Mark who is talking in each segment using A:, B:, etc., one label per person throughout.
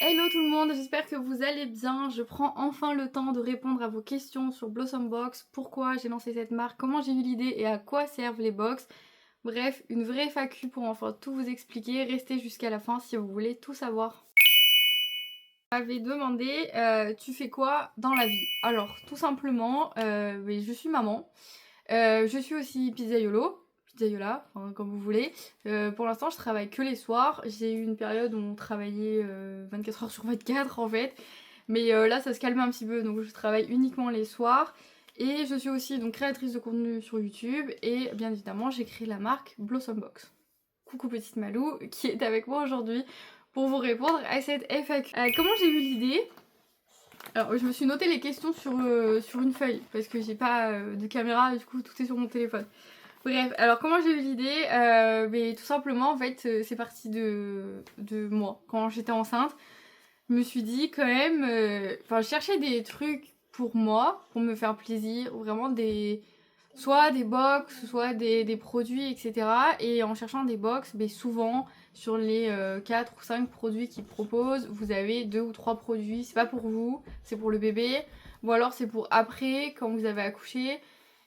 A: Hello tout le monde, j'espère que vous allez bien. Je prends enfin le temps de répondre à vos questions sur Blossom Box, pourquoi j'ai lancé cette marque, comment j'ai eu l'idée et à quoi servent les box. Bref, une vraie FAQ pour enfin tout vous expliquer. Restez jusqu'à la fin si vous voulez tout savoir. Vous m'avez demandé tu fais quoi dans la vie? Alors tout simplement, je suis maman. Je suis aussi pizzaiola, enfin, comme vous voulez. Pour l'instant, je travaille que les soirs. J'ai eu une période où on travaillait 24 heures sur 24 en fait. Mais là, ça se calme un petit peu, donc je travaille uniquement les soirs. Et je suis aussi donc créatrice de contenu sur YouTube. Et bien évidemment, j'ai créé la marque Blossom Box. Coucou petite Malou, qui est avec moi aujourd'hui pour vous répondre à cette FAQ. Comment j'ai eu l'idée? Alors, je me suis noté les questions sur une feuille parce que j'ai pas de caméra, du coup tout est sur mon téléphone. Bref, alors comment j'ai eu l'idée? Mais tout simplement, en fait, c'est parti de moi. Quand j'étais enceinte, je me suis dit quand même, enfin, je cherchais des trucs pour moi, pour me faire plaisir, vraiment soit des box, soit des produits, etc. Et en cherchant des box, mais souvent, sur les 4 ou 5 produits qu'ils proposent, vous avez 2 ou 3 produits, c'est pas pour vous, c'est pour le bébé, ou alors c'est pour après, quand vous avez accouché.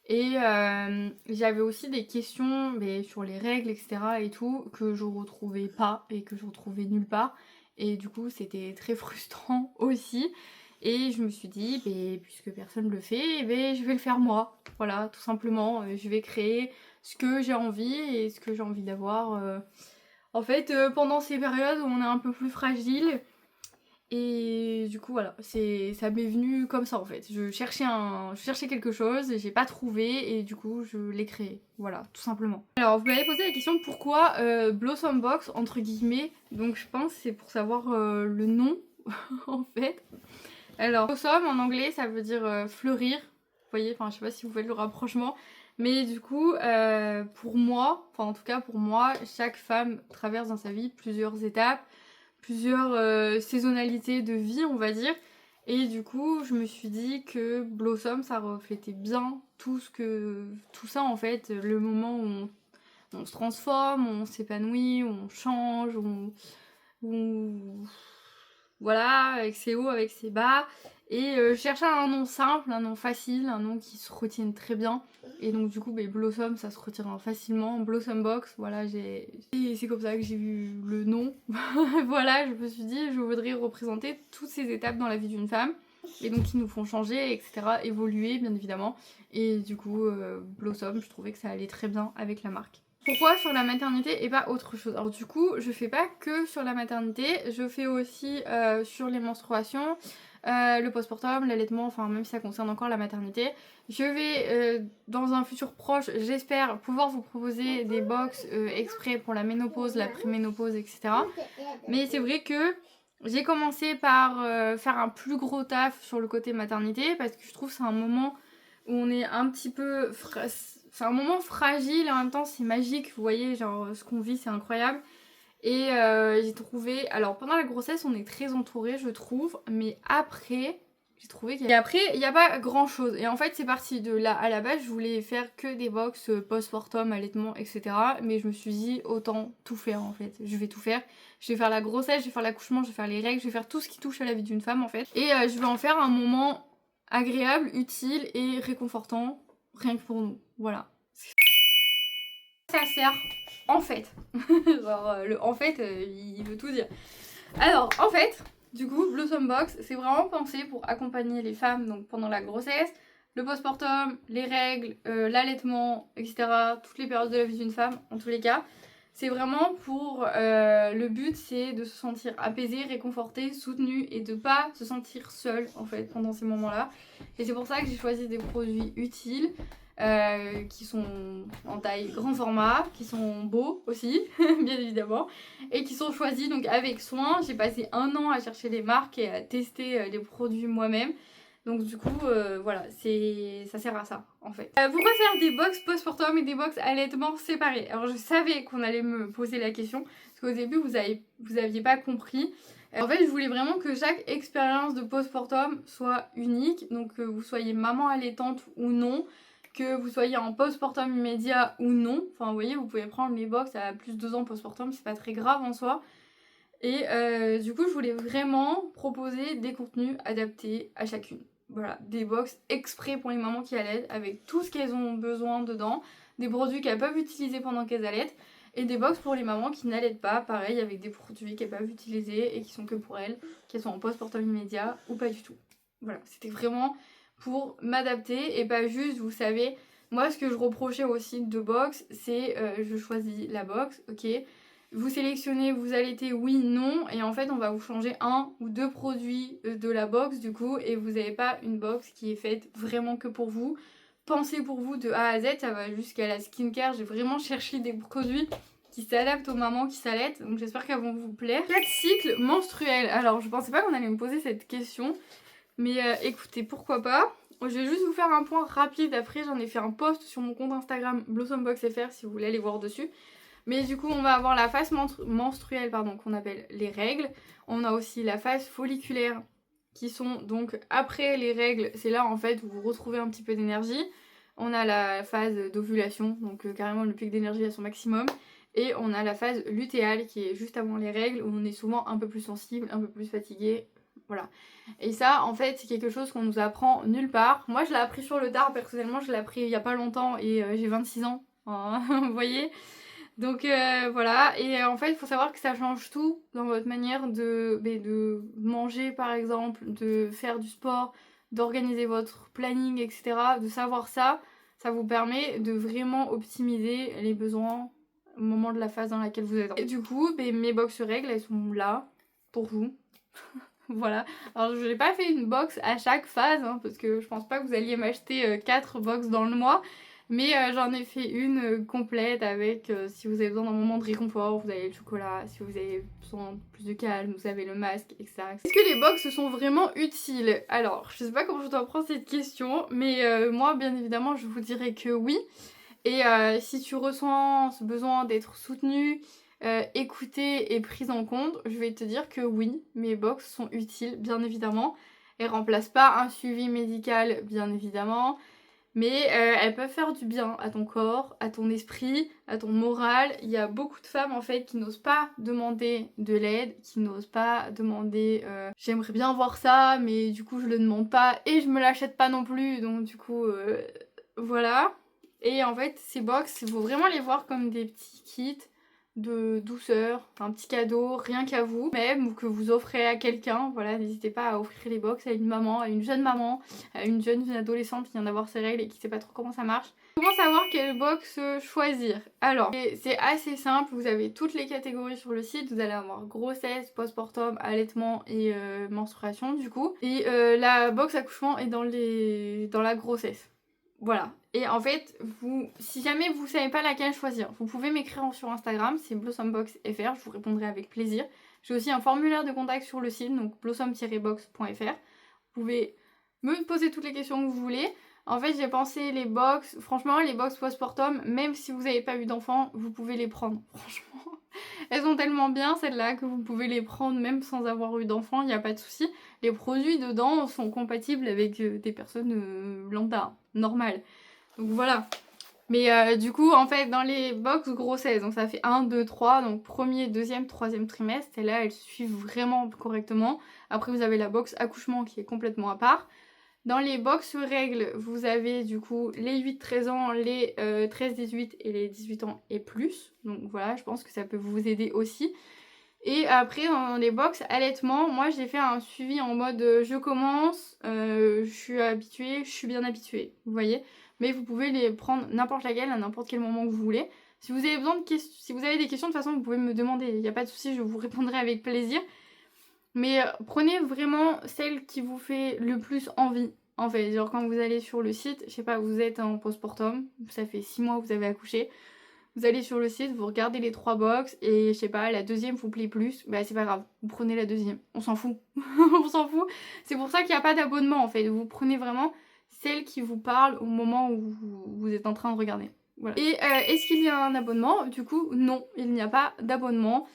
A: Et j'avais aussi des questions sur les règles, etc. et tout, que je retrouvais pas et que je retrouvais nulle part. Et du coup, c'était très frustrant aussi. Et je me suis dit, puisque personne ne le fait, je vais le faire moi. Voilà, tout simplement. Je vais créer ce que j'ai envie et ce que j'ai envie d'avoir. En fait, pendant ces périodes où on est un peu plus fragile. Et du coup, voilà, ça m'est venu comme ça en fait. Je cherchais quelque chose et j'ai pas trouvé et du coup, je l'ai créé. Voilà, tout simplement. Alors, vous m'avez posé la question pourquoi Blossom Box, entre guillemets. Donc, je pense que c'est pour savoir le nom en fait. Alors, blossom en anglais, ça veut dire fleurir. Vous voyez, enfin, je sais pas si vous faites le rapprochement. Mais du coup, pour moi, enfin en tout cas pour moi, chaque femme traverse dans sa vie plusieurs étapes, plusieurs saisonnalités de vie, on va dire. Et du coup, je me suis dit que Blossom, ça reflétait bien tout ça en fait, le moment où on se transforme, où on s'épanouit, où on change, voilà, avec ses hauts, avec ses bas. Et je cherchais un nom simple, un nom facile, un nom qui se retienne très bien. Et donc du coup, Blossom, ça se retient facilement. Blossom Box, voilà, et c'est comme ça que j'ai vu le nom. Voilà, je me suis dit, je voudrais représenter toutes ces étapes dans la vie d'une femme. Et donc qui nous font changer, etc. Évoluer, bien évidemment. Et du coup, Blossom, je trouvais que ça allait très bien avec la marque. Pourquoi sur la maternité et pas autre chose? Alors du coup, je fais pas que sur la maternité, je fais aussi sur les menstruations, le postpartum, l'allaitement, enfin même si ça concerne encore la maternité. Je vais dans un futur proche, j'espère pouvoir vous proposer des box exprès pour la ménopause, la préménopause, etc. Mais c'est vrai que j'ai commencé par faire un plus gros taf sur le côté maternité parce que je trouve que c'est un moment où on est un petit peu... C'est un moment fragile et en même temps c'est magique, vous voyez, genre ce qu'on vit c'est incroyable. Et j'ai trouvé... Alors pendant la grossesse on est très entouré je trouve, mais après... J'ai trouvé qu'il y a... Et après, il n'y a pas grand chose. Et en fait, c'est parti de là. À la base, je voulais faire que des box post-mortem, allaitement, etc. Mais je me suis dit, autant tout faire en fait. Je vais tout faire. Je vais faire la grossesse, je vais faire l'accouchement, je vais faire les règles, je vais faire tout ce qui touche à la vie d'une femme en fait. Et je vais en faire un moment agréable, utile et réconfortant, rien que pour nous. Voilà. Ça sert en fait. Genre, le en fait, il veut tout dire. Alors, en fait, du coup, Blossom Box, c'est vraiment pensé pour accompagner les femmes donc pendant la grossesse, le postpartum, les règles, l'allaitement, etc. Toutes les périodes de la vie d'une femme, en tous les cas. C'est vraiment pour... le but, c'est de se sentir apaisé, réconforté, soutenu et de pas se sentir seule, en fait, pendant ces moments-là. Et c'est pour ça que j'ai choisi des produits utiles, qui sont en taille grand format, qui sont beaux aussi, bien évidemment, et qui sont choisis donc avec soin. J'ai passé 1 an à chercher les marques et à tester les produits moi-même. Donc du coup, voilà, ça sert à ça, en fait. Pourquoi faire des box postpartum et des box allaitement séparés? Alors je savais qu'on allait me poser la question, parce qu'au début, vous aviez pas compris. En fait, je voulais vraiment que chaque expérience de postpartum soit unique, donc que vous soyez maman allaitante ou non, que vous soyez en postpartum immédiat ou non. Enfin, vous voyez, vous pouvez prendre les box à plus de 2 ans postpartum, c'est pas très grave en soi. Et du coup je voulais vraiment proposer des contenus adaptés à chacune. Voilà, des box exprès pour les mamans qui allaitent avec tout ce qu'elles ont besoin dedans, des produits qu'elles peuvent utiliser pendant qu'elles allaitent, et des box pour les mamans qui n'allaitent pas, pareil avec des produits qu'elles peuvent utiliser et qui sont que pour elles, qu'elles sont en postpartum immédiat ou pas du tout. Voilà, c'était vraiment pour m'adapter et pas juste, vous savez, moi ce que je reprochais aussi de box, c'est je choisis la box, ok, vous sélectionnez, vous allaitez oui, non, et en fait on va vous changer un ou deux produits de la box du coup, et vous n'avez pas une box qui est faite vraiment que pour vous, pensez pour vous de A à Z, ça va jusqu'à la skincare, j'ai vraiment cherché des produits qui s'adaptent aux mamans qui s'allaitent, donc j'espère qu'elles vont vous plaire. 4 cycles menstruels, alors je pensais pas qu'on allait me poser cette question, mais écoutez, pourquoi pas. Je vais juste vous faire un point rapide, après j'en ai fait un post sur mon compte Instagram blossomboxfr si vous voulez aller voir dessus. Mais du coup on va avoir la phase menstruelle qu'on appelle les règles. On a aussi la phase folliculaire qui sont donc après les règles, c'est là en fait où vous retrouvez un petit peu d'énergie. On a la phase d'ovulation, donc carrément le pic d'énergie à son maximum. Et on a la phase lutéale qui est juste avant les règles où on est souvent un peu plus sensible, un peu plus fatigué. Voilà. Et ça en fait c'est quelque chose qu'on nous apprend nulle part. Moi je l'ai appris sur le tard, personnellement je l'ai appris il y a pas longtemps et j'ai 26 ans. Vous voyez. Donc voilà, et en fait il faut savoir que ça change tout dans votre manière de manger par exemple, de faire du sport, d'organiser votre planning, etc. De savoir ça, ça vous permet de vraiment optimiser les besoins au moment de la phase dans laquelle vous êtes. Et du coup, mes box règles, elles sont là pour vous. Voilà, alors je n'ai pas fait une box à chaque phase, hein, parce que je pense pas que vous alliez m'acheter 4 box dans le mois. Mais j'en ai fait une complète avec si vous avez besoin d'un moment de réconfort, vous avez le chocolat, si vous avez besoin de plus de calme, vous avez le masque, etc. Est-ce que les box sont vraiment utiles? Alors, je sais pas comment je dois prendre cette question, mais moi, bien évidemment, je vous dirais que oui. Et si tu ressens ce besoin d'être soutenu, écoutée et prise en compte, je vais te dire que oui, mes box sont utiles, bien évidemment. Elles remplacent pas un suivi médical, bien évidemment. Mais elles peuvent faire du bien à ton corps, à ton esprit, à ton moral. Il y a beaucoup de femmes en fait qui n'osent pas demander de l'aide, qui n'osent pas demander j'aimerais bien voir ça mais du coup je le demande pas et je me l'achète pas non plus donc du coup voilà. Et en fait ces box il faut vraiment les voir comme des petits kits de douceur, un petit cadeau, rien qu'à vous, même ou que vous offrez à quelqu'un, voilà, n'hésitez pas à offrir les box à une maman, à une jeune adolescente qui vient d'avoir ses règles et qui sait pas trop comment ça marche. Comment savoir quelle box choisir? Alors, c'est assez simple, vous avez toutes les catégories sur le site, vous allez avoir grossesse, postpartum, allaitement et menstruation du coup. Et la box accouchement est dans la grossesse. Voilà. Et en fait, si jamais vous savez pas laquelle choisir, vous pouvez m'écrire sur Instagram, c'est blossomboxfr, je vous répondrai avec plaisir. J'ai aussi un formulaire de contact sur le site, donc blossom-box.fr. Vous pouvez me poser toutes les questions que vous voulez. En fait, j'ai pensé les box, franchement, les box postpartum, même si vous n'avez pas eu d'enfant, vous pouvez les prendre. Franchement, elles sont tellement bien celles-là que vous pouvez les prendre même sans avoir eu d'enfant, il n'y a pas de souci. Les produits dedans sont compatibles avec des personnes lambda, normales. Donc voilà. Mais du coup, en fait, dans les box grossesse, donc ça fait 1, 2, 3, donc premier, deuxième, troisième trimestre, et là, elles suivent vraiment correctement. Après, vous avez la box accouchement qui est complètement à part. Dans les box règles, vous avez du coup les 8-13 ans, les 13-18 et les 18 ans et plus. Donc voilà, je pense que ça peut vous aider aussi. Et après, dans les box allaitement, moi j'ai fait un suivi en mode je commence, je suis habituée, je suis bien habituée, vous voyez. Mais vous pouvez les prendre n'importe laquelle, à n'importe quel moment que vous voulez. Si vous avez besoin de questions, si vous avez des questions, de toute façon, vous pouvez me demander, il n'y a pas de souci, je vous répondrai avec plaisir. Mais prenez vraiment celle qui vous fait le plus envie. En fait, genre quand vous allez sur le site, je sais pas, vous êtes en postpartum, ça fait 6 mois que vous avez accouché. Vous allez sur le site, vous regardez les 3 box et je sais pas, la deuxième vous plaît plus, bah c'est pas grave, vous prenez la deuxième, on s'en fout, on s'en fout. C'est pour ça qu'il n'y a pas d'abonnement en fait, vous prenez vraiment celle qui vous parle au moment où vous êtes en train de regarder. Voilà. Et est-ce qu'il y a un abonnement? Du coup, non, il n'y a pas d'abonnement.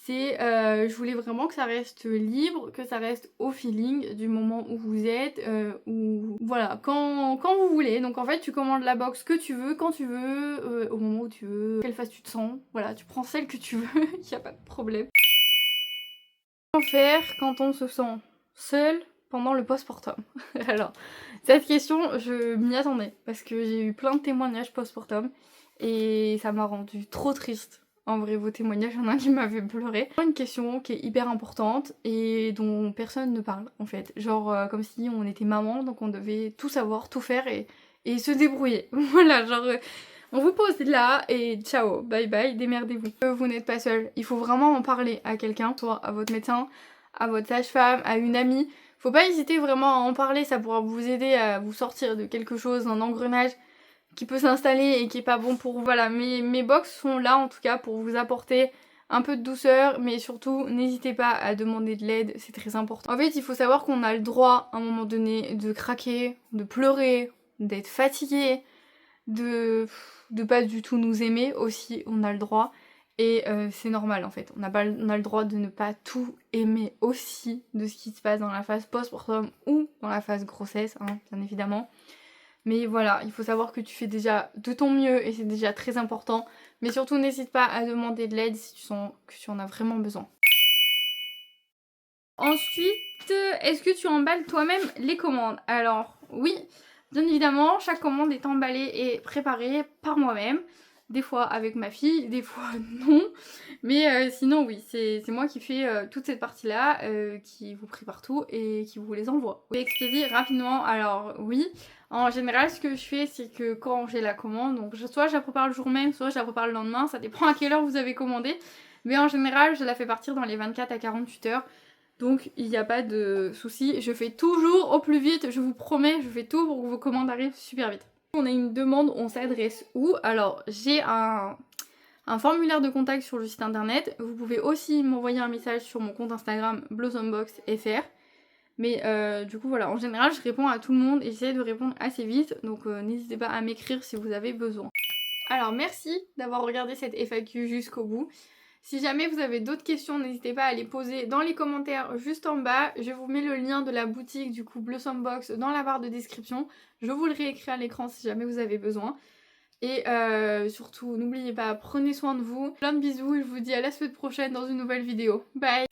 A: Je voulais vraiment que ça reste libre, que ça reste au feeling du moment où vous êtes, ou voilà, quand vous voulez. Donc en fait, tu commandes la box que tu veux, quand tu veux, au moment où tu veux, quelle phase tu te sens. Voilà, tu prends celle que tu veux, il n'y a pas de problème. Comment faire quand on se sent seul pendant le postpartum? Alors, cette question, je m'y attendais parce que j'ai eu plein de témoignages postpartum et ça m'a rendu trop triste. En vrai, vos témoignages, il y en a un qui m'a fait pleurer. Une question qui est hyper importante et dont personne ne parle en fait. Genre comme si on était maman, donc on devait tout savoir, tout faire et se débrouiller. Voilà, genre on vous pose là et ciao, bye bye, démerdez-vous. Vous n'êtes pas seul, il faut vraiment en parler à quelqu'un, soit à votre médecin, à votre sage-femme, à une amie. Faut pas hésiter vraiment à en parler, ça pourra vous aider à vous sortir de quelque chose, d'un engrenage qui peut s'installer et qui est pas bon pour vous. Voilà, mes box sont là en tout cas pour vous apporter un peu de douceur, mais surtout n'hésitez pas à demander de l'aide, c'est très important. En fait, il faut savoir qu'on a le droit à un moment donné de craquer, de pleurer, d'être fatigué, de pas du tout nous aimer aussi, on a le droit. Et c'est normal en fait, on a le droit de ne pas tout aimer aussi de ce qui se passe dans la phase postpartum ou dans la phase grossesse, hein, bien évidemment. Mais voilà, il faut savoir que tu fais déjà de ton mieux et c'est déjà très important. Mais surtout n'hésite pas à demander de l'aide si tu sens que tu en as vraiment besoin. Ensuite, est-ce que tu emballes toi-même les commandes? Alors oui, bien évidemment, chaque commande est emballée et préparée par moi-même. Des fois avec ma fille, des fois non. Mais sinon oui, c'est moi qui fais toute cette partie-là, qui vous prépare tout et qui vous les envoie. Je vais expliquer rapidement, alors oui, en général ce que je fais c'est que quand j'ai la commande, donc soit je la prépare le jour même, soit je la prépare le lendemain, ça dépend à quelle heure vous avez commandé. Mais en général je la fais partir dans les 24 à 48 heures. Donc il n'y a pas de souci, je fais toujours au plus vite, je vous promets, je fais tout pour que vos commandes arrivent super vite. On a une demande, on s'adresse où? Alors j'ai un formulaire de contact sur le site internet, vous pouvez aussi m'envoyer un message sur mon compte Instagram blossomboxfr. Mais du coup voilà, en général je réponds à tout le monde et j'essaie de répondre assez vite, donc n'hésitez pas à m'écrire si vous avez besoin. Alors merci d'avoir regardé cette FAQ jusqu'au bout. Si jamais vous avez d'autres questions, n'hésitez pas à les poser dans les commentaires juste en bas. Je vous mets le lien de la boutique du coup Blossom Box dans la barre de description. Je vous le réécris à l'écran si jamais vous avez besoin. Et surtout, n'oubliez pas, prenez soin de vous. Plein de bisous et je vous dis à la semaine prochaine dans une nouvelle vidéo. Bye!